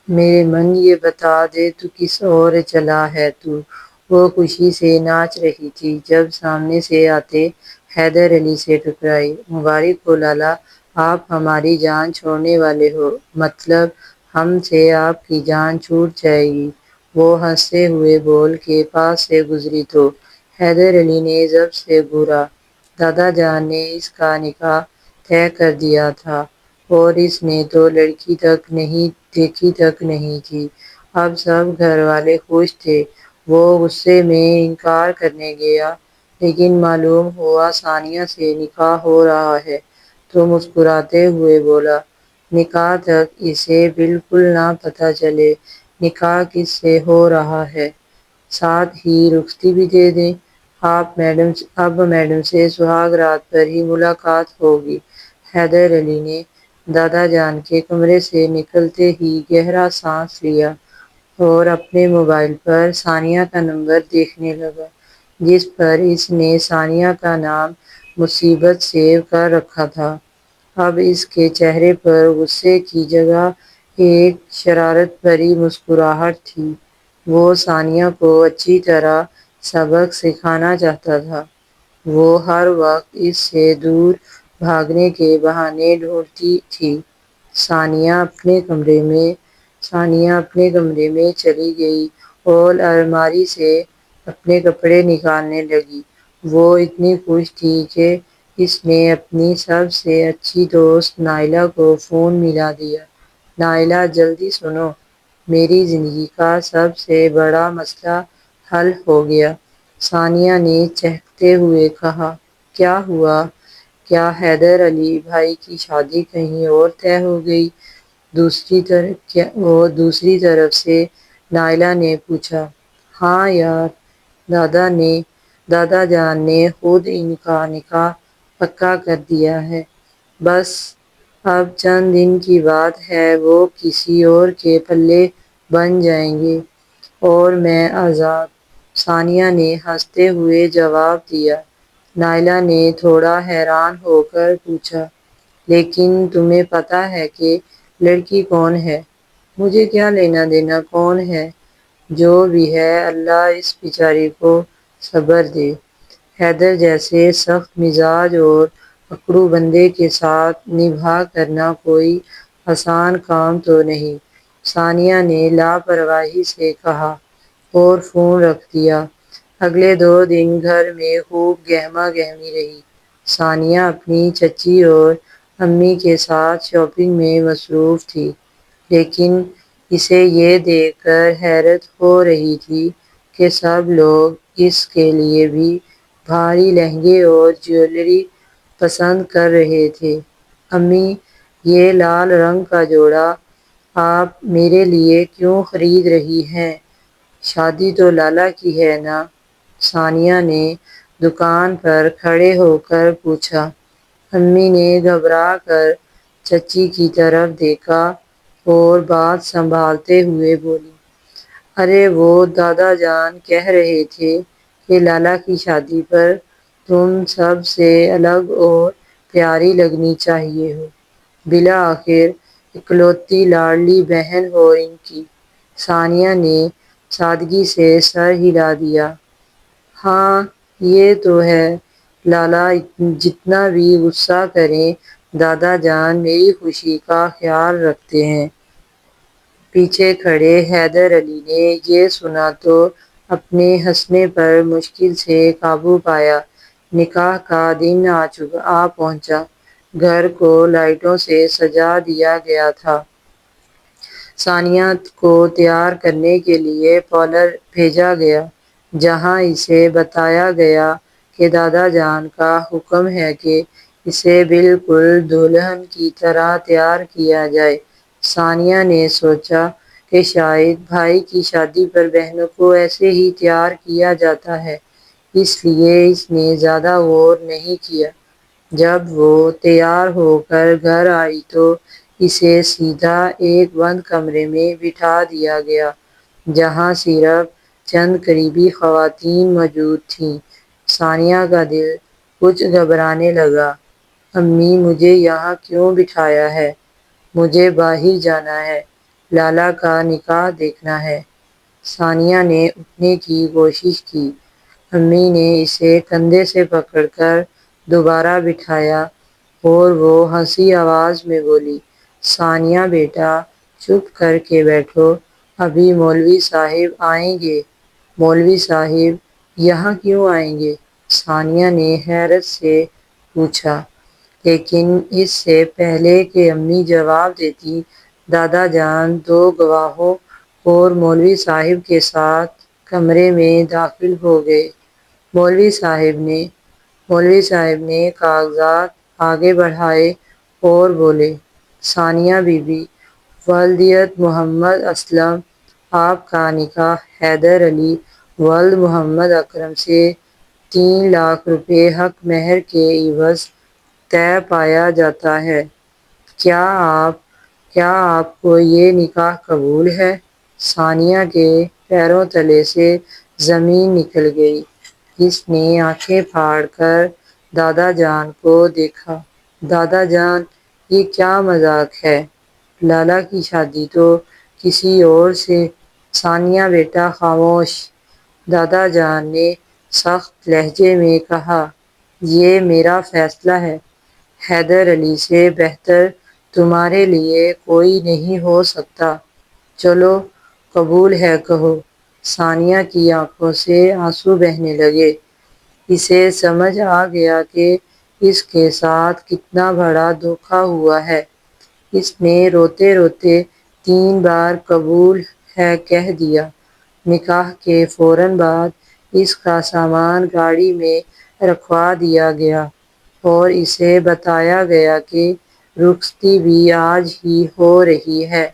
میرے من یہ بتا دے تو کس اور چلا ہے تو؟ وہ خوشی سے ناچ رہی تھی جب سامنے سے آتے حیدر علی سے ٹکرائی۔ مبارک ہو لالا، آپ ہماری جان چھوڑنے والے ہو، مطلب ہم سے آپ کی جان چھوٹ جائے گی۔ وہ ہنستے ہوئے بول کے پاس سے گزری تو حیدر علی نے ضرب سے گھورا۔ دادا جان نے اس کا نکاح طے کر دیا تھا اور اس نے تو لڑکی تک نہیں دیکھی تک نہیں تھی۔ اب سب گھر والے خوش تھے۔ وہ غصے میں انکار کرنے گیا، لیکن معلوم ہوا ثانیہ سے نکاح ہو رہا ہے تو مسکراتے ہوئے بولا، نکاح تک اسے بالکل نہ پتہ چلے نکاح کس سے ہو رہا ہے، ساتھ ہی رخصتی بھی دے دیں۔ اب میڈم سے سہاگ رات پر ہی ملاقات ہوگی۔ حیدر علی نے دادا جان کے کمرے سے نکلتے ہی گہرا سانس لیا اور اپنے موبائل پر ثانیہ کا نمبر دیکھنے لگا، جس پر اس نے ثانیہ کا نام مصیبت سیو کر رکھا تھا۔ اب اس کے چہرے پر غصے کی جگہ ایک شرارت بھری مسکراہٹ تھی۔ وہ ثانیہ کو اچھی طرح سبق سکھانا چاہتا تھا۔ وہ ہر وقت اس سے دور بھاگنے کے بہانے ڈھونڈتی تھی۔ ثانیہ اپنے کمرے میں چلی گئی اور الماری سے اپنے کپڑے نکالنے لگی۔ وہ اتنی خوش تھی کہ اس نے اپنی سب سے اچھی دوست نائلہ کو فون ملا دیا۔ نائلہ، جلدی سنو، میری زندگی کا سب سے بڑا مسئلہ حل ہو گیا۔ ثانیہ نے چہکتے ہوئے کہا، کیا ہوا؟ کیا حیدر علی بھائی کی شادی کہیں اور طے ہو گئی؟ دوسری طرف سے نائلہ نے پوچھا۔ ہاں یار، دادا جان نے خود ان کا نکاح پکا کر دیا ہے۔ بس اب چند دن کی بات ہے، وہ کسی اور کے پلے بن جائیں گے اور میں آزاد۔ ثانیہ نے ہنستے ہوئے جواب دیا۔ نائلہ نے تھوڑا حیران ہو کر پوچھا، لیکن تمہیں پتہ ہے کہ لڑکی کون ہے؟ مجھے کیا لینا دینا کون ہے؟ جو بھی ہے اللہ اس بیچاری کو صبر دے۔ حیدر جیسے سخت مزاج اور اکڑو بندے کے ساتھ نبھا کرنا کوئی آسان کام تو نہیں، ثانیہ نے لاپرواہی سے کہا اور فون رکھ دیا۔ اگلے 2 دن گھر میں خوب گہما گہمی رہی۔ ثانیہ اپنی چچی اور امی کے ساتھ شاپنگ میں مصروف تھی، لیکن اسے یہ دیکھ کر حیرت ہو رہی تھی کہ سب لوگ اس کے لیے بھی بھاری لہنگے اور جیولری پسند کر رہے تھے۔ امی، یہ لال رنگ کا جوڑا آپ میرے لیے کیوں خرید رہی ہیں؟ شادی تو لالا کی ہے نا؟ ثانیہ نے دکان پر کھڑے ہو کر پوچھا۔ امی نے گھبرا کر چچی کی طرف دیکھا اور بات سنبھالتے ہوئے بولی، ارے وہ دادا جان کہہ رہے تھے کہ لالا کی شادی پر تم سب سے الگ اور پیاری لگنی چاہیے ہو، بالآخر اکلوتی لاڈلی بہن ہو ان کی۔ ثانیہ نے سادگی سے سر ہلا دیا۔ ہاں یہ تو ہے، لالا جتنا بھی غصہ کریں دادا جان میری خوشی کا خیال رکھتے ہیں۔ پیچھے کھڑے حیدر علی نے یہ سنا تو اپنے ہنسنے پر مشکل سے قابو پایا۔ نکاح کا دن آ پہنچا۔ گھر کو لائٹوں سے سجا دیا گیا تھا۔ ثانیہ کو تیار کرنے کے لیے پارلر بھیجا گیا، جہاں اسے بتایا گیا کہ دادا جان کا حکم ہے کہ اسے بالکل دلہن کی طرح تیار کیا جائے۔ ثانیہ نے سوچا کہ شاید بھائی کی شادی پر بہنوں کو ایسے ہی تیار کیا جاتا ہے، اس لیے اس نے زیادہ غور نہیں کیا۔ جب وہ تیار ہو کر گھر آئی تو اسے سیدھا ایک بند کمرے میں بٹھا دیا گیا، جہاں صرف چند قریبی خواتین موجود تھیں۔ ثانیہ کا دل کچھ گھبرانے لگا۔ امی، مجھے یہاں کیوں بٹھایا ہے؟ مجھے باہر جانا ہے۔ لالا کا نکاح دیکھنا ہے۔ ثانیہ نے اٹھنے کی کوشش کی۔ امی نے اسے کندھے سے پکڑ کر دوبارہ بٹھایا اور وہ ہنسی آواز میں بولی، ثانیہ بیٹا، چپ کر کے بیٹھو، ابھی مولوی صاحب آئیں گے۔ مولوی صاحب یہاں کیوں آئیں گے؟ ثانیہ نے حیرت سے پوچھا، لیکن اس سے پہلے کہ امی جواب دیتی، دادا جان دو گواہوں اور مولوی صاحب کے ساتھ کمرے میں داخل ہو گئے۔ مولوی صاحب نے کاغذات آگے بڑھائے اور بولے، ثانیہ بی بی، والدیت محمد اسلم، آپ کا نکاح حیدر علی ولد محمد اکرم سے 3 لاکھ روپے حق مہر کے عوض طے پایا جاتا ہے۔ کیا آپ کو یہ نکاح قبول ہے؟ ثانیہ کے پیروں تلے سے زمین نکل گئی۔ اس نے آنکھیں پھاڑ کر دادا جان کو دیکھا۔ دادا جان، یہ کیا مذاق ہے؟ لالا کی شادی تو کسی اور سے۔ ثانیہ بیٹا خاموش، دادا جان نے سخت لہجے میں کہا، یہ میرا فیصلہ ہے۔ حیدر علی سے بہتر تمہارے لیے کوئی نہیں ہو سکتا۔ چلو قبول ہے کہو۔ ثانیہ کی آنکھوں سے آنسو بہنے لگے۔ اسے سمجھ آ گیا کہ اس کے ساتھ کتنا بڑا دھوکہ ہوا ہے۔ اس نے روتے روتے 3 بار قبول ہے کہہ دیا۔ نکاح کے فوراً بعد اس کا سامان گاڑی میں رکھوا دیا گیا اور اسے بتایا گیا کہ رخصتی بھی آج ہی ہو رہی ہے۔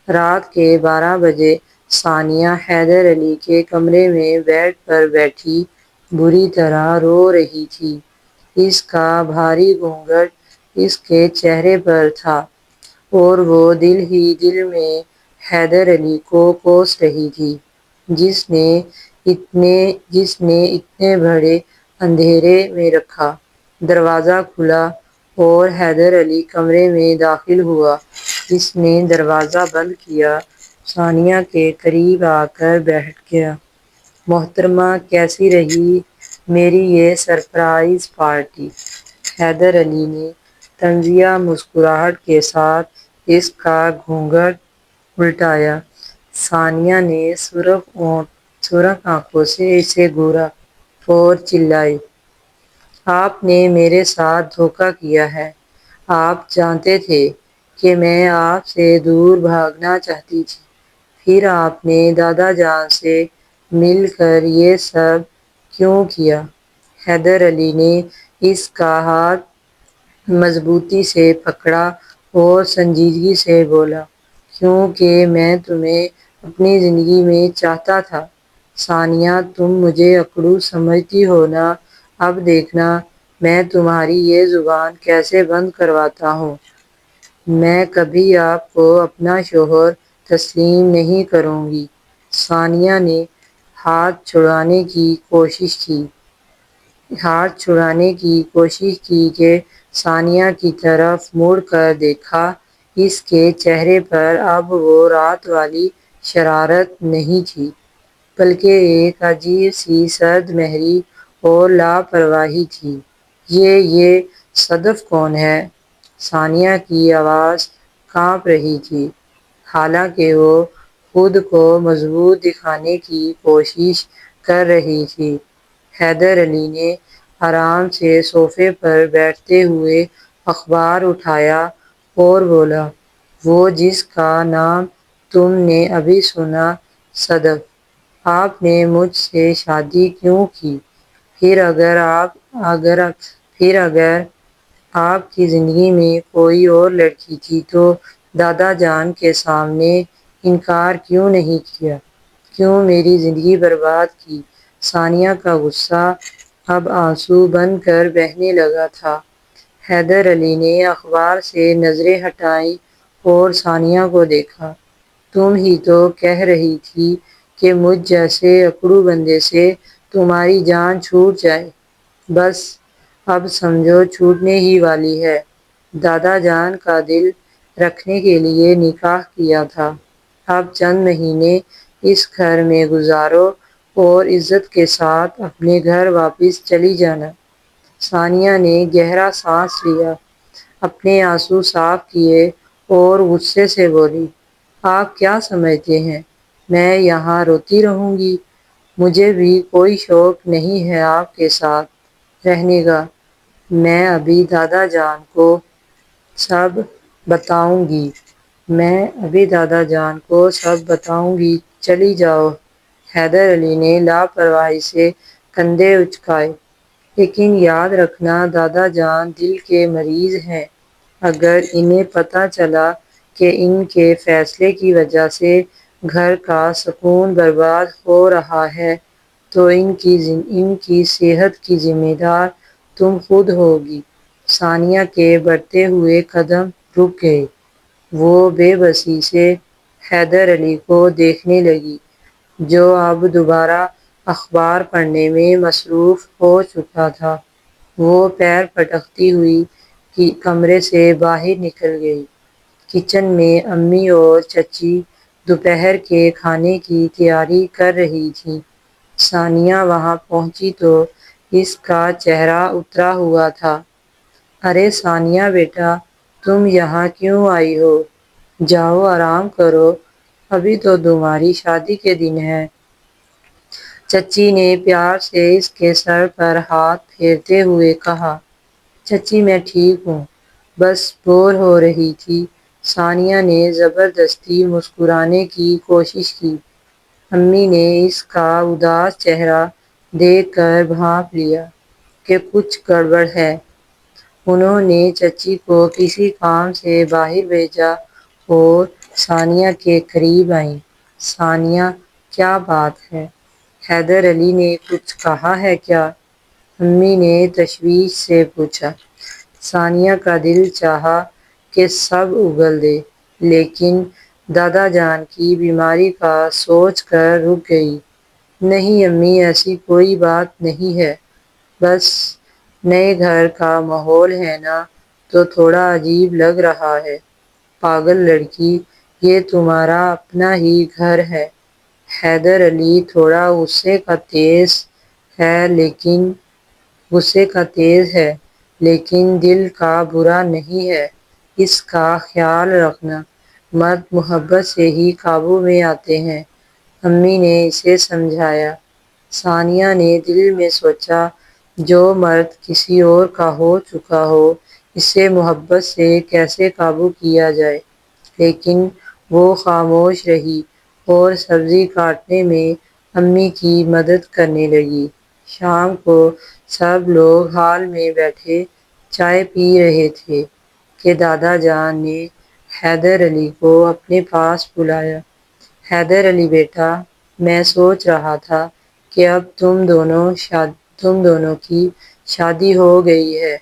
رات کے 12 بجے ثانیہ حیدر علی کے کمرے میں بیڈ پر بیٹھی بری طرح رو رہی تھی۔ اس کا بھاری گھونگھٹ اس کے چہرے پر تھا اور وہ دل ہی دل میں حیدر علی کو کوس رہی تھی، جس نے اتنے بڑے اندھیرے میں رکھا۔ دروازہ کھلا اور حیدر علی کمرے میں داخل ہوا۔ اس نے دروازہ بند کیا، ثانیہ کے قریب آ کر بیٹھ گیا۔ محترمہ، کیسی رہی میری یہ سرپرائز پارٹی؟ حیدر علی نے طنزیہ مسکراہٹ کے ساتھ اس کا گھونگھٹ الٹایا۔ ثانیہ نے سرخ آنکھوں سے اسے گھورا اور چلائی، آپ نے میرے ساتھ دھوکہ کیا ہے۔ آپ جانتے تھے کہ میں آپ سے دور بھاگنا چاہتی تھی، پھر آپ نے دادا جان سے مل کر یہ سب کیوں کیا؟ حیدر علی نے اس کا ہاتھ مضبوطی سے پکڑا اور سنجیدگی سے بولا، کیونکہ میں تمہیں اپنی زندگی میں چاہتا تھا۔ ثانیہ، تم مجھے اکڑو سمجھتی ہو نا؟ اب دیکھنا میں تمہاری یہ زبان کیسے بند کرواتا ہوں۔ میں کبھی آپ کو اپنا شوہر تسلیم نہیں کروں گی۔ ثانیہ نے ہاتھ چھڑانے کی کوشش کی کہ ثانیہ کی طرف مڑ کر دیکھا۔ اس کے چہرے پر اب وہ رات والی شرارت نہیں تھی، بلکہ ایک عجیب سی سرد مہری اور لاپرواہی تھی۔ یہ صدف کون ہے؟ ثانیہ کی آواز کانپ رہی تھی، حالانکہ وہ خود کو مضبوط دکھانے کی کوشش کر رہی تھی۔ حیدر علی نے آرام سے صوفے پر بیٹھتے ہوئے اخبار اٹھایا اور بولا، وہ جس کا نام تم نے ابھی سنا، صدف۔ آپ نے مجھ سے شادی کیوں کی؟ پھر اگر آپ کی زندگی میں کوئی اور لڑکی تھی تو دادا جان کے سامنے انکار کیوں نہیں کیا؟ کیوں میری زندگی برباد کی؟ ثانیہ کا غصہ اب آنسو بن کر بہنے لگا تھا۔ حیدر علی نے اخبار سے نظریں ہٹائیں اور ثانیہ کو دیکھا، تم ہی تو کہہ رہی تھی کہ مجھ جیسے اکڑو بندے سے تمہاری جان چھوٹ جائے۔ بس اب سمجھو چھوٹنے ہی والی ہے۔ دادا جان کا دل رکھنے کے لیے نکاح کیا تھا۔ اب چند مہینے اس گھر میں گزارو اور عزت کے ساتھ اپنے گھر واپس چلی جانا۔ ثانیہ نے گہرا سانس لیا، اپنے آنسو صاف کیے اور غصے سے بولی، آپ کیا سمجھتے ہیں میں یہاں روتی رہوں گی؟ مجھے بھی کوئی شوق نہیں ہے آپ کے ساتھ رہنے کا۔ میں ابھی دادا جان کو سب بتاؤں گی۔ چلی جاؤ۔ حیدر علی نے لاپرواہی سے کندھے اچکائے۔ لیکن یاد رکھنا دادا جان دل کے مریض ہیں۔ اگر انہیں پتہ چلا کہ ان کے فیصلے کی وجہ سے گھر کا سکون برباد ہو رہا ہے تو ان کی صحت کی ذمہ دار تم خود ہوگی۔ ثانیہ کے بڑھتے ہوئے قدم رک گئے۔ وہ بے بسی سے حیدر علی کو دیکھنے لگی، جو اب دوبارہ اخبار پڑھنے میں مصروف ہو چکا تھا۔ وہ پیر پٹکتی ہوئی کمرے سے باہر نکل گئی۔ کچن میں امی اور چچی دوپہر کے کھانے کی تیاری کر رہی تھیں۔ ثانیہ وہاں پہنچی تو اس کا چہرہ اترا ہوا تھا۔ ارے ثانیہ بیٹا، تم یہاں کیوں آئی ہو؟ جاؤ آرام کرو، ابھی تو تمہاری شادی کے دن ہیں۔ چچی نے پیار سے اس کے سر پر ہاتھ پھیرتے ہوئے کہا۔ چچی میں ٹھیک ہوں، بس بور ہو رہی تھی۔ ثانیہ نے زبردستی مسکرانے کی کوشش کی۔ امی نے اس کا اداس چہرہ دیکھ کر بھانپ لیا کہ کچھ گڑبڑ ہے۔ انہوں نے چچی کو کسی کام سے باہر بھیجا اور ثانیہ کے قریب آئیں۔ ثانیہ کیا بات ہے؟ حیدر علی نے کچھ کہا ہے کیا؟ امی نے تشویش سے پوچھا۔ ثانیہ کا دل چاہا کہ سب اگل دے، لیکن دادا جان کی بیماری کا سوچ کر رک گئی۔ نہیں امی، ایسی کوئی بات نہیں ہے، بس نئے گھر کا ماحول ہے نا تو تھوڑا عجیب لگ رہا ہے۔ پاگل لڑکی، یہ تمہارا اپنا ہی گھر ہے۔ حیدر علی تھوڑا غصے کا تیز ہے، لیکن دل کا برا نہیں ہے۔ اس کا خیال رکھنا، مرد محبت سے ہی قابو میں آتے ہیں، امی نے اسے سمجھایا۔ ثانیہ نے دل میں سوچا، جو مرد کسی اور کا ہو چکا ہو، اسے محبت سے کیسے قابو کیا جائے؟ لیکن وہ خاموش رہی اور سبزی کاٹنے میں امی کی مدد کرنے لگی۔ شام کو سب لوگ ہال میں بیٹھے چائے پی رہے تھے کہ دادا جان نے حیدر علی کو اپنے پاس بلایا۔ حیدر علی بیٹا، میں سوچ رہا تھا کہ اب تم دونوں کی شادی ہو گئی ہے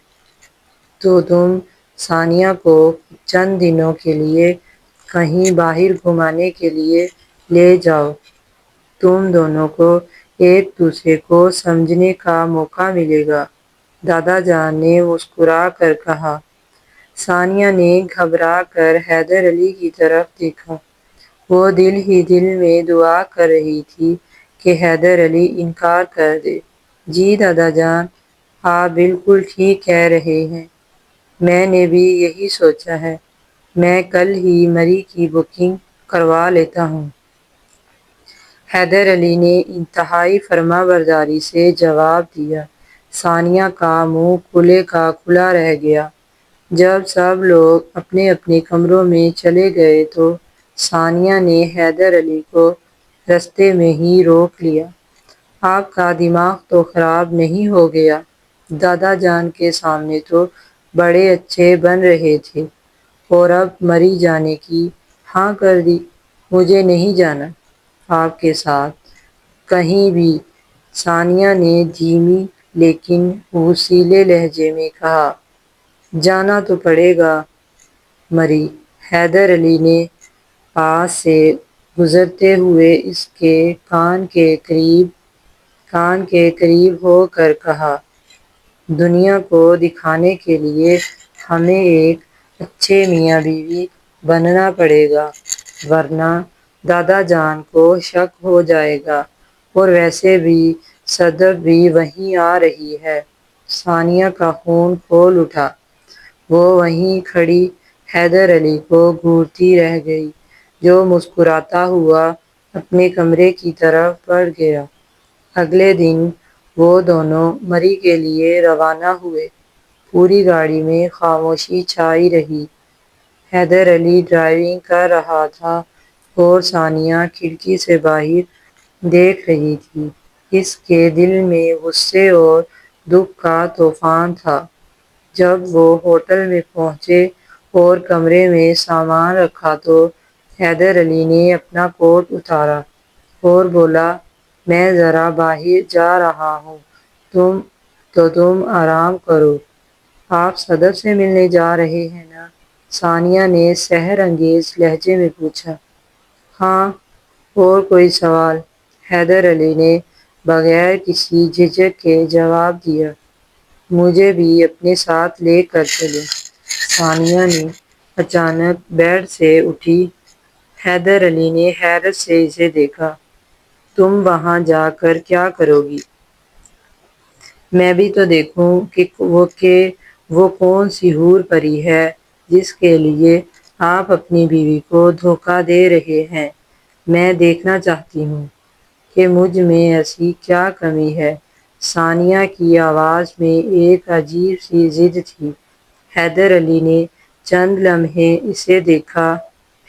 تو تم ثانیہ کو چند دنوں کے لیے کہیں باہر گھمانے کے لیے لے جاؤ۔ تم دونوں کو ایک دوسرے کو سمجھنے کا موقع ملے گا، دادا جان نے مسکرا کر کہا۔ ثانیہ نے گھبرا کر حیدر علی کی طرف دیکھا۔ وہ دل ہی دل میں دعا کر رہی تھی کہ حیدر علی انکار کر دے۔ جی دادا جان، آپ بالکل ٹھیک کہہ رہے ہیں، میں نے بھی یہی سوچا ہے۔ میں کل ہی مری کی بکنگ کروا لیتا ہوں۔ حیدر علی نے انتہائی فرمانبرداری سے جواب دیا۔ ثانیہ کا منہ کھلے کا کھلا رہ گیا۔ جب سب لوگ اپنے اپنے کمروں میں چلے گئے تو ثانیہ نے حیدر علی کو رستے میں ہی روک لیا۔ آپ کا دماغ تو خراب نہیں ہو گیا؟ دادا جان کے سامنے تو بڑے اچھے بن رہے تھے اور اب مری جانے کی ہاں کر دی۔ مجھے نہیں جانا آپ کے ساتھ کہیں بھی، ثانیہ نے دھیمی لیکن غصیلے لہجے میں کہا۔ جانا تو پڑے گا مری۔ حیدر علی نے پاس سے گزرتے ہوئے اس کے کان کے قریب ہو کر کہا۔ دنیا کو دکھانے کے لیے ہمیں ایک اچھے میاں بیوی بننا پڑے گا، ورنہ دادا جان کو شک ہو جائے گا، اور ویسے بھی صدف بھی وہیں آ رہی ہے۔ ثانیہ کا خون کھول اٹھا۔ وہ وہیں کھڑی حیدر علی کو گھورتی رہ گئی، جو مسکراتا ہوا اپنے کمرے کی طرف بڑھ گیا۔ اگلے دن وہ دونوں مری کے لیے روانہ ہوئے۔ پوری گاڑی میں خاموشی چھائی رہی۔ حیدر علی ڈرائیونگ کر رہا تھا اور ثانیہ کھڑکی سے باہر دیکھ رہی تھی۔ اس کے دل میں غصے اور دکھ کا طوفان تھا۔ جب وہ ہوٹل میں پہنچے اور کمرے میں سامان رکھا تو حیدر علی نے اپنا کوٹ اتارا اور بولا، میں ذرا باہر جا رہا ہوں، تم آرام کرو۔ آپ صدف سے ملنے جا رہے ہیں نا؟ ثانیہ نے سحر انگیز لہجے میں پوچھا۔ ہاں، اور کوئی سوال؟ حیدر علی نے بغیر کسی جھجک کے جواب دیا۔ مجھے بھی اپنے ساتھ لے کر چلیں۔ ثانیہ نے اچانک بیڈ سے اٹھی۔ حیدر علی نے حیرت سے اسے دیکھا۔ تم وہاں جا کر کیا کرو گی؟ میں بھی تو دیکھوں کہ وہ کون سی حور پری ہے جس کے لیے آپ اپنی بیوی کو دھوکہ دے رہے ہیں۔ میں دیکھنا چاہتی ہوں کہ مجھ میں ایسی کیا کمی ہے۔ ثانیہ کی آواز میں ایک عجیب سی ضد تھی۔ حیدر علی نے چند لمحے اسے دیکھا،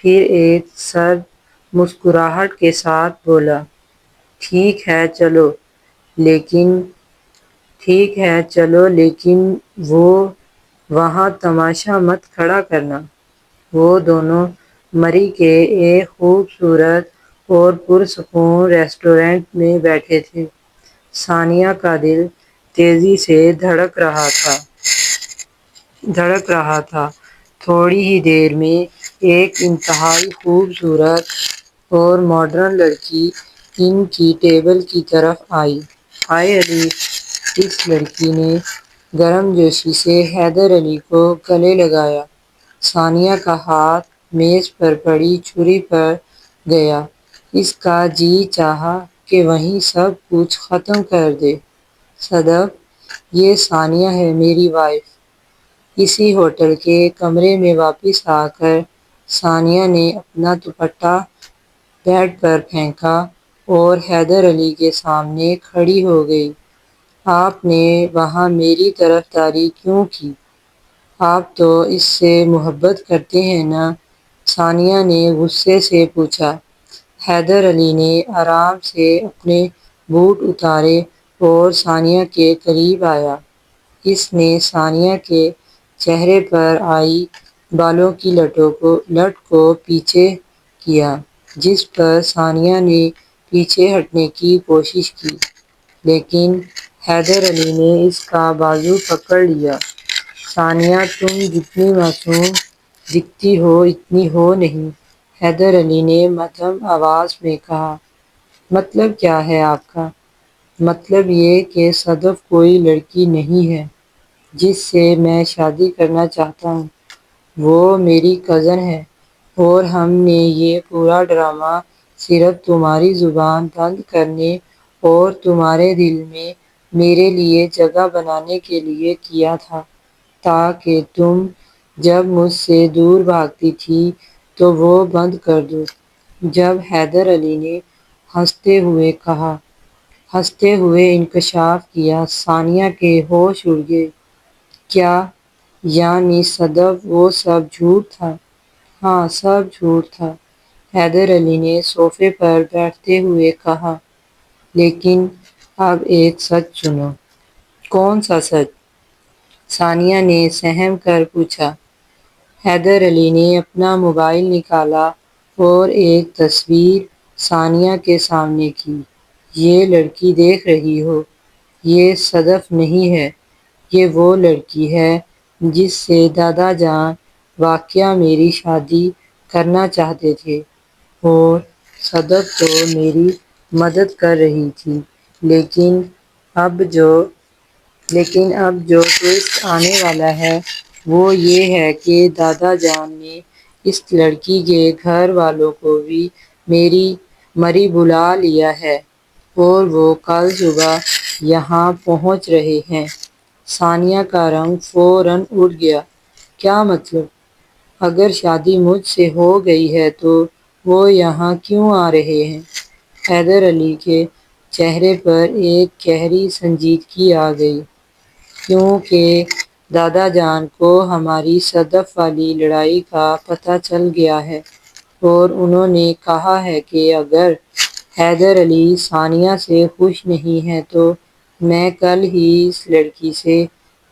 پھر ایک سرد مسکراہٹ کے ساتھ بولا، ٹھیک ہے چلو لیکن وہاں تماشا مت کھڑا کرنا۔ وہ دونوں مری کے ایک خوبصورت اور پرسکون ریسٹورانٹ میں بیٹھے تھے۔ ثانیہ کا دل تیزی سے دھڑک رہا تھا۔ تھوڑی ہی دیر میں ایک انتہائی خوبصورت اور ماڈرن لڑکی ان کی ٹیبل کی طرف آئی۔ ہائے علی! اس لڑکی نے گرم جوشی سے حیدر علی کو گلے لگایا۔ ثانیہ کا ہاتھ میز پر پڑی چھری پر گیا۔ اس کا جی چاہا کہ وہیں سب کچھ ختم کر دے۔ صدف، یہ ثانیہ ہے، میری وائف۔ اسی ہوٹل کے کمرے میں واپس آ کر ثانیہ نے اپنا دوپٹہ بیڈ پر پھینکا اور حیدر علی کے سامنے کھڑی ہو گئی۔ آپ نے وہاں میری طرفداری کیوں کی؟ آپ تو اس سے محبت کرتے ہیں نا؟ ثانیہ نے غصے سے پوچھا۔ حیدر علی نے آرام سے اپنے بوٹ اتارے اور ثانیہ کے قریب آیا۔ اس نے ثانیہ کے چہرے پر آئی بالوں کی لٹ کو پیچھے کیا، جس پر ثانیہ نے پیچھے ہٹنے کی کوشش کی، لیکن حیدر علی نے اس کا بازو پکڑ لیا۔ ثانیہ، تم جتنی معصوم دکھتی ہو اتنی ہو نہیں، حیدر علی نے مدھم آواز میں کہا۔ مطلب کیا ہے آپ کا؟ مطلب یہ کہ صدف کوئی لڑکی نہیں ہے جس سے میں شادی کرنا چاہتا ہوں۔ وہ میری کزن ہے، اور ہم نے یہ پورا ڈرامہ صرف تمہاری زبان بند کرنے اور تمہارے دل میں میرے لیے جگہ بنانے کے لیے کیا تھا، تاکہ تم جب مجھ سے دور بھاگتی تھی تو وہ بند کر دو۔ جب حیدر علی نے ہنستے ہوئے انکشاف کیا، ثانیہ کے ہوش اڑ گئے۔ کیا یعنی صدف وہ سب جھوٹ تھا؟ ہاں، سب جھوٹ تھا، حیدر علی نے صوفے پر بیٹھتے ہوئے کہا۔ لیکن اب ایک سچ سنو۔ کون سا سچ؟ ثانیہ نے سہم کر پوچھا۔ حیدر علی نے اپنا موبائل نکالا اور ایک تصویر ثانیہ کے سامنے کی۔ یہ لڑکی دیکھ رہی ہو، یہ صدف نہیں ہے، یہ وہ لڑکی ہے جس سے دادا جان واقعہ میری شادی کرنا چاہتے تھے، اور صدف تو میری مدد کر رہی تھی۔ لیکن اب جو ٹوئسٹ آنے والا ہے وہ یہ ہے کہ دادا جان نے اس لڑکی کے گھر والوں کو بھی میری مری بلا لیا ہے اور وہ کل صبح یہاں پہنچ رہے ہیں۔ ثانیہ کا رنگ فوراً اٹھ گیا۔ کیا مطلب؟ اگر شادی مجھ سے ہو گئی ہے تو وہ یہاں کیوں آ رہے ہیں؟ حیدر علی کے چہرے پر ایک گہری سنجیدگی آ گئی، کیونکہ دادا جان کو ہماری صدف والی لڑائی کا پتہ چل گیا ہے اور انہوں نے کہا ہے کہ اگر حیدر علی ثانیہ سے خوش نہیں ہے تو میں کل ہی اس لڑکی سے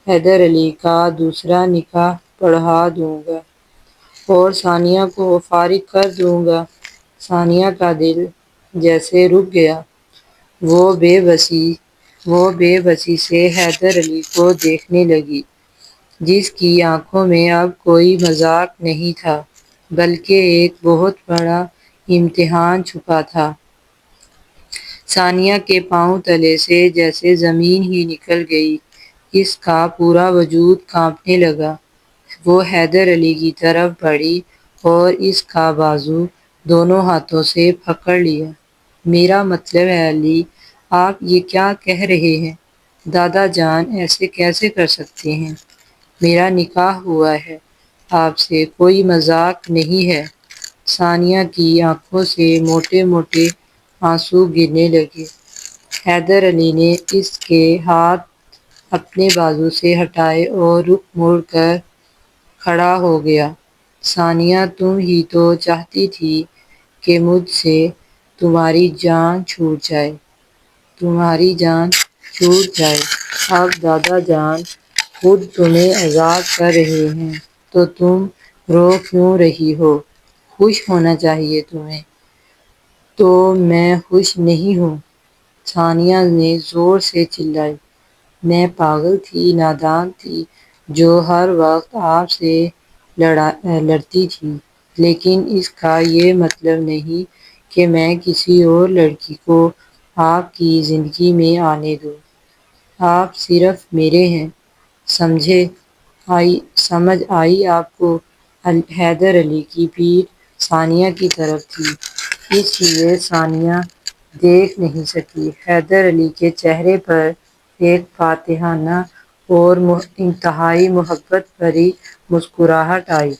حیدر علی کا دوسرا نکاح پڑھا دوں گا اور ثانیہ کو فارغ کر دوں گا۔ ثانیہ کا دل جیسے رک گیا۔ وہ بے بسی سے حیدر علی کو دیکھنے لگی، جس کی آنکھوں میں اب کوئی مذاق نہیں تھا بلکہ ایک بہت بڑا امتحان چھپا تھا۔ ثانیہ کے پاؤں تلے سے جیسے زمین ہی نکل گئی، اس کا پورا وجود کانپنے لگا۔ وہ حیدر علی کی طرف بڑھی اور اس کا بازو دونوں ہاتھوں سے پکڑ لیا۔ میرا مطلب ہے علی، آپ یہ کیا کہہ رہے ہیں؟ دادا جان ایسے کیسے کر سکتے ہیں؟ میرا نکاح ہوا ہے، آپ سے کوئی مذاق نہیں ہے۔ ثانیہ کی آنکھوں سے موٹے موٹے آنسو گرنے لگے۔ حیدر علی نے اس کے ہاتھ اپنے بازو سے ہٹائے اور رخ موڑ کر کھڑا ہو گیا۔ ثانیہ، تم ہی تو چاہتی تھی کہ مجھ سے تمہاری جان چھوٹ جائے، تمہاری جان چھوٹ جائے۔ اب دادا جان خود تمہیں آزاد کر رہے ہیں تو تم رو کیوں رہی ہو؟ خوش ہونا چاہیے تمہیں۔ تو میں خوش نہیں ہوں، ثانیہ نے زور سے چلائی۔ میں پاگل تھی، نادان تھی، جو ہر وقت آپ سے لڑتی تھی، لیکن اس کا یہ مطلب نہیں کہ میں کسی اور لڑکی کو آپ کی زندگی میں آنے دوں۔ آپ صرف میرے ہیں، سمجھ آئی آپ کو؟ حیدر علی کی پیٹھ ثانیہ کی طرف تھی، اس لیے ثانیہ دیکھ نہیں سکی۔ حیدر علی کے چہرے پر ایک فاتحانہ اور انتہائی محبت بھری مسکراہٹ آئی۔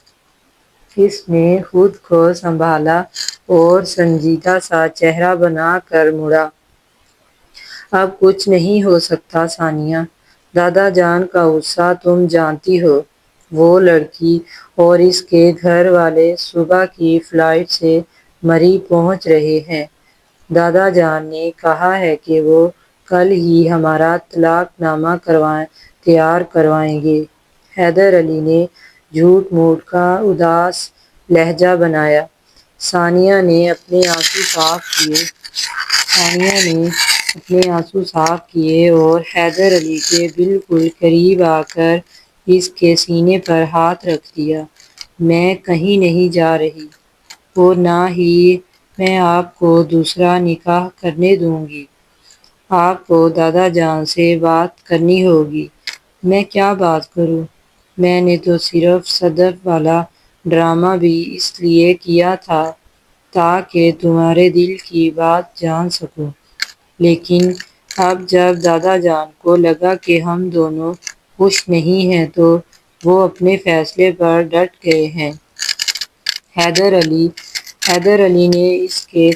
اس نے خود کو سنبھالا اور سنجیدہ سا چہرہ بنا کر مڑا۔ اب کچھ نہیں ہو سکتا ثانیہ، دادا جان کا غصہ تم جانتی ہو۔ وہ لڑکی اور اس کے گھر والے صبح کی فلائٹ سے مری پہنچ رہے ہیں۔ دادا جان نے کہا ہے کہ وہ کل ہی ہمارا طلاق نامہ تیار کروائیں گے۔ حیدر علی نے جھوٹ موٹ کا اداس لہجہ بنایا۔ ثانیہ نے اپنے آنسو صاف کیے اور حیدر علی کے بالکل قریب آ کر اس کے سینے پر ہاتھ رکھ دیا۔ میں کہیں نہیں جا رہی اور نہ ہی میں آپ کو دوسرا نکاح کرنے دوں گی۔ آپ کو دادا جان سے بات کرنی ہوگی۔ میں کیا بات کروں؟ میں نے تو صرف صدف والا ڈرامہ بھی اس لیے کیا تھا تاکہ تمہارے دل کی بات جان سکوں، لیکن اب جب دادا جان کو لگا کہ ہم دونوں خوش نہیں ہیں تو وہ اپنے فیصلے پر ڈٹ گئے ہیں۔ حیدر علی نے اس کے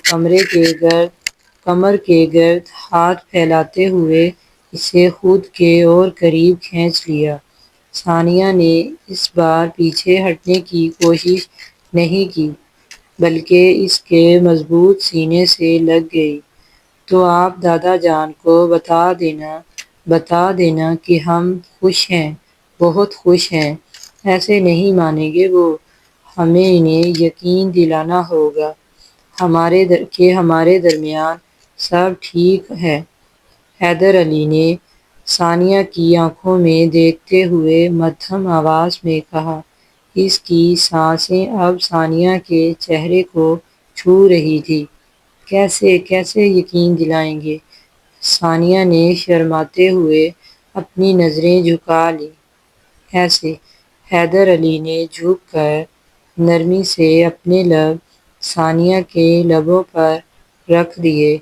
کمر کے گرد ہاتھ پھیلاتے ہوئے اسے خود کے اور قریب کھینچ لیا۔ ثانیہ نے اس بار پیچھے ہٹنے کی کوشش نہیں کی، بلکہ اس کے مضبوط سینے سے لگ گئی۔ تو آپ دادا جان کو بتا دینا کہ ہم خوش ہیں، بہت خوش ہیں۔ ایسے نہیں مانیں گے وہ، ہمیں انہیں یقین دلانا ہوگا کہ ہمارے درمیان سب ٹھیک ہے۔ حیدر علی نے ثانیہ کی آنکھوں میں دیکھتے ہوئے مدھم آواز میں کہا۔ اس کی سانسیں اب ثانیہ کے چہرے کو چھو رہی تھیں۔ کیسے یقین دلائیں گے؟ ثانیہ نے شرماتے ہوئے اپنی نظریں جھکا لیں۔ ایسے۔ حیدر علی نے جھک کر نرمی سے اپنے لب ثانیہ کے لبوں پر رکھ دیے۔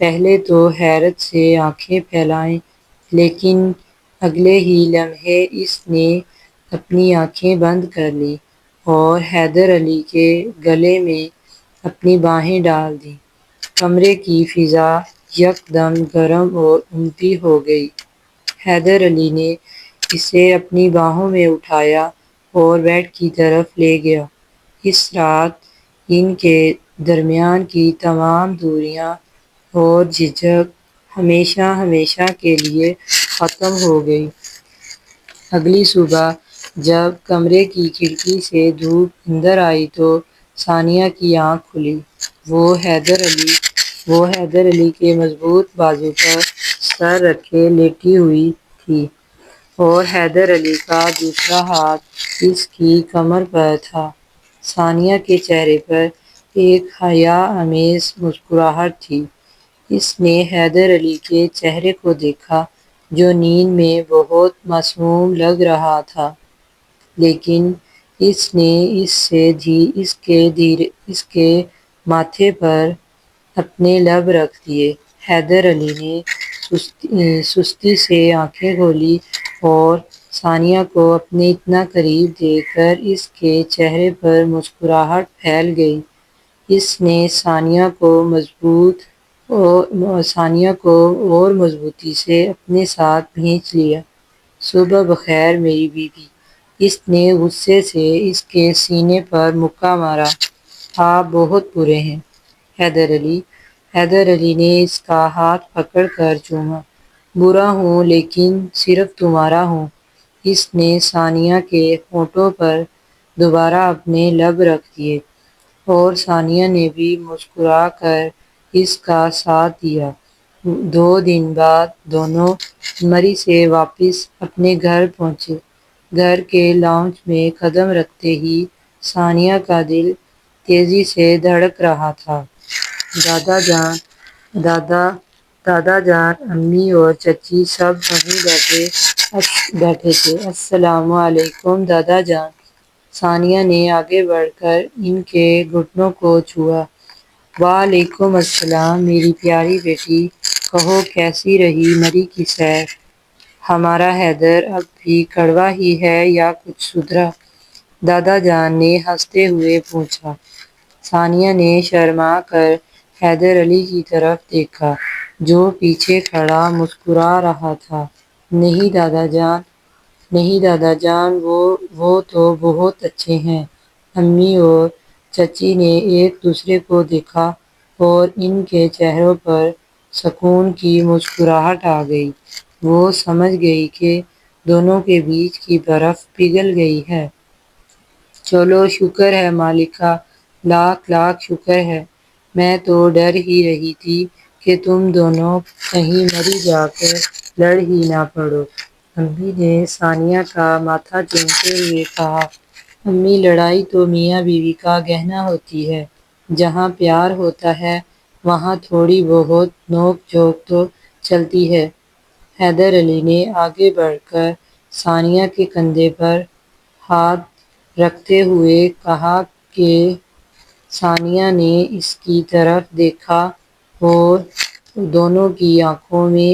پہلے تو حیرت سے آنکھیں پھیلائیں، لیکن اگلے ہی لمحے اس نے اپنی آنکھیں بند کر لیں اور حیدر علی کے گلے میں اپنی باہیں ڈال دیں۔ کمرے کی فضا یکدم گرم اور اونتی ہو گئی۔ حیدر علی نے اسے اپنی باہوں میں اٹھایا اور بیڈ کی طرف لے گیا۔ اس رات ان کے درمیان کی تمام دوریاں اور جھجک ہمیشہ ہمیشہ کے لیے ختم ہو گئی۔ اگلی صبح جب کمرے کی کھڑکی سے دھوپ اندر آئی تو ثانیہ کی آنکھ کھلی۔ وہ حیدر علی کے مضبوط بازو پر سر رکھے لیٹی ہوئی تھی اور حیدر علی کا دوسرا ہاتھ اس کی کمر پر تھا۔ ثانیہ کے چہرے پر ایک حیا آمیز مسکراہٹ تھی۔ اس نے حیدر علی کے چہرے کو دیکھا جو نیند میں بہت معصوم لگ رہا تھا، لیکن اس نے اس کے ماتھے پر اپنے لب رکھ دیے۔ حیدر علی نے سستی سے آنکھیں کھولیں اور ثانیہ کو اپنے اتنا قریب دیکھ کر اس کے چہرے پر مسکراہٹ پھیل گئی۔ اس نے ثانیہ کو اور مضبوطی سے اپنے ساتھ کھینچ لیا۔ صبح بخیر میری بیوی، اس نے غصے سے اس کے سینے پر مکہ مارا۔ آپ بہت برے ہیں حیدر علی نے اس کا ہاتھ پکڑ کر چوما۔ برا ہوں لیکن صرف تمہارا ہوں۔ اس نے ثانیہ کے ہونٹوں پر دوبارہ اپنے لب رکھ دیے اور ثانیہ نے بھی مسکرا کر اس کا ساتھ دیا۔ 2 دن بعد دونوں مری سے واپس اپنے گھر پہنچے۔ گھر کے لاؤنج میں قدم رکھتے ہی ثانیہ کا دل تیزی سے دھڑک رہا تھا۔ دادا جان، امی اور چچی سب وہیں بیٹھے تھے۔ السلام علیکم دادا جان۔ ثانیہ نے آگے بڑھ کر ان کے گھٹنوں کو چھوا۔ وعلیکم السلام میری پیاری بیٹی، کہو کیسی رہی مری کی سیر؟ ہمارا حیدر اب بھی کڑوا ہی ہے یا کچھ سدھرا؟ دادا جان نے ہنستے ہوئے پوچھا۔ ثانیہ نے شرما کر حیدر علی کی طرف دیکھا جو پیچھے کھڑا مسکرا رہا تھا۔ نہیں دادا جان، وہ تو بہت اچھے ہیں۔ امی اور چچی نے ایک دوسرے کو دیکھا اور ان کے چہروں پر سکون کی مسکراہٹ آ گئی۔ وہ سمجھ گئی کہ دونوں کے بیچ کی برف پگھل گئی ہے۔ چلو شکر ہے مالکہ، لاکھ لاکھ شکر ہے۔ میں تو ڈر ہی رہی تھی کہ تم دونوں کہیں مری جا کر لڑ ہی نہ پڑو۔ امی نے ثانیہ کا ماتھا چومتے ہوئے کہا۔ امی، لڑائی تو میاں بیوی کا گہنا ہوتی ہے۔ جہاں پیار ہوتا ہے وہاں تھوڑی بہت نوک جھوک تو چلتی ہے۔ حیدر علی نے آگے بڑھ کر ثانیہ کے کندھے پر ہاتھ رکھتے ہوئے کہا کہ ثانیہ نے اس کی طرف دیکھا اور دونوں کی آنکھوں میں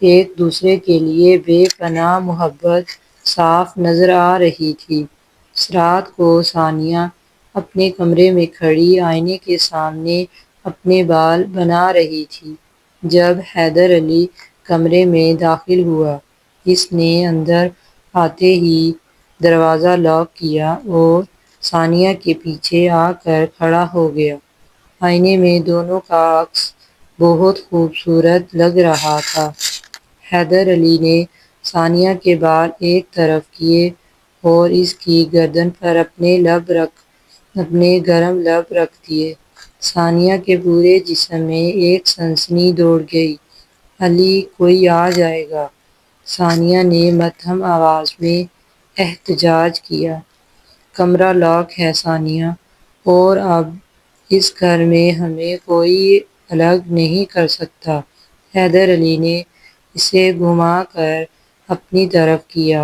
ایک دوسرے کے لیے بے پناہ محبت صاف نظر آ رہی تھی۔ اس رات کو ثانیہ اپنے کمرے میں کھڑی آئینے کے سامنے اپنے بال بنا رہی تھی جب حیدر علی کمرے میں داخل ہوا۔ اس نے اندر آتے ہی دروازہ لاک کیا اور ثانیہ کے پیچھے آ کر کھڑا ہو گیا۔ آئینے میں دونوں کا عکس بہت خوبصورت لگ رہا تھا۔ حیدر علی نے ثانیہ کے بال ایک طرف کیے اور اس کی گردن پر اپنے گرم لب رکھ دیے۔ ثانیہ کے پورے جسم میں ایک سنسنی دوڑ گئی۔ علی، کوئی آ جائے گا، ثانیہ نے مدھم آواز میں احتجاج کیا۔ کمرہ لاک ہے ثانیہ، اور اب اس گھر میں ہمیں کوئی الگ نہیں کر سکتا۔ حیدر علی نے اسے گھما کر اپنی طرف کیا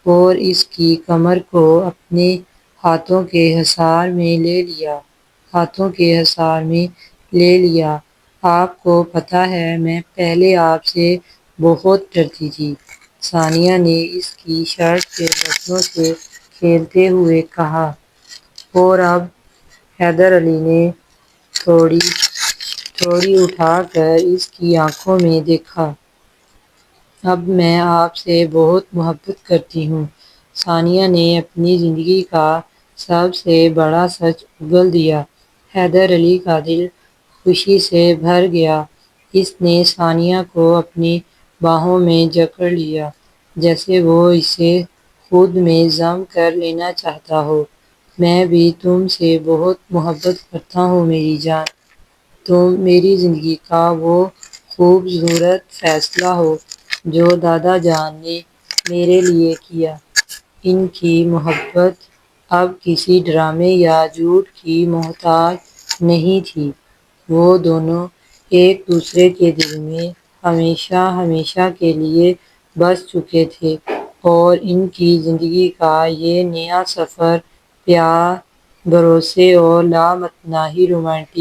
اور اس کی کمر کو اپنے ہاتھوں کے حصار میں لے لیا۔ آپ کو پتہ ہے میں پہلے آپ سے بہت ڈرتی تھی، ثانیہ نے اس کی شرٹ کے بٹنوں سے کھیلتے ہوئے کہا، اور اب؟ حیدر علی نے تھوڑی اٹھا کر اس کی آنکھوں میں دیکھا۔ اب میں آپ سے بہت محبت کرتی ہوں۔ ثانیہ نے اپنی زندگی کا سب سے بڑا سچ اگل دیا۔ حیدر علی کا دل خوشی سے بھر گیا۔ اس نے ثانیہ کو اپنی باہوں میں جکڑ لیا جیسے وہ اسے خود میں ضم کر لینا چاہتا ہو۔ میں بھی تم سے بہت محبت کرتا ہوں میری جان۔ تم میری زندگی کا وہ خوبصورت فیصلہ ہو جو دادا جان نے میرے لیے کیا۔ ان کی محبت اب کسی ڈرامے یا جھوٹ کی محتاج نہیں تھی۔ وہ دونوں ایک دوسرے کے دل میں ہمیشہ ہمیشہ کے لیے بس چکے تھے، اور ان کی زندگی کا یہ نیا سفر پیار، بھروسے اور لامتناہی رومانٹک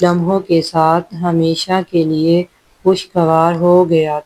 لمحوں کے ساتھ ہمیشہ کے لیے خوشگوار ہو گیا تھا۔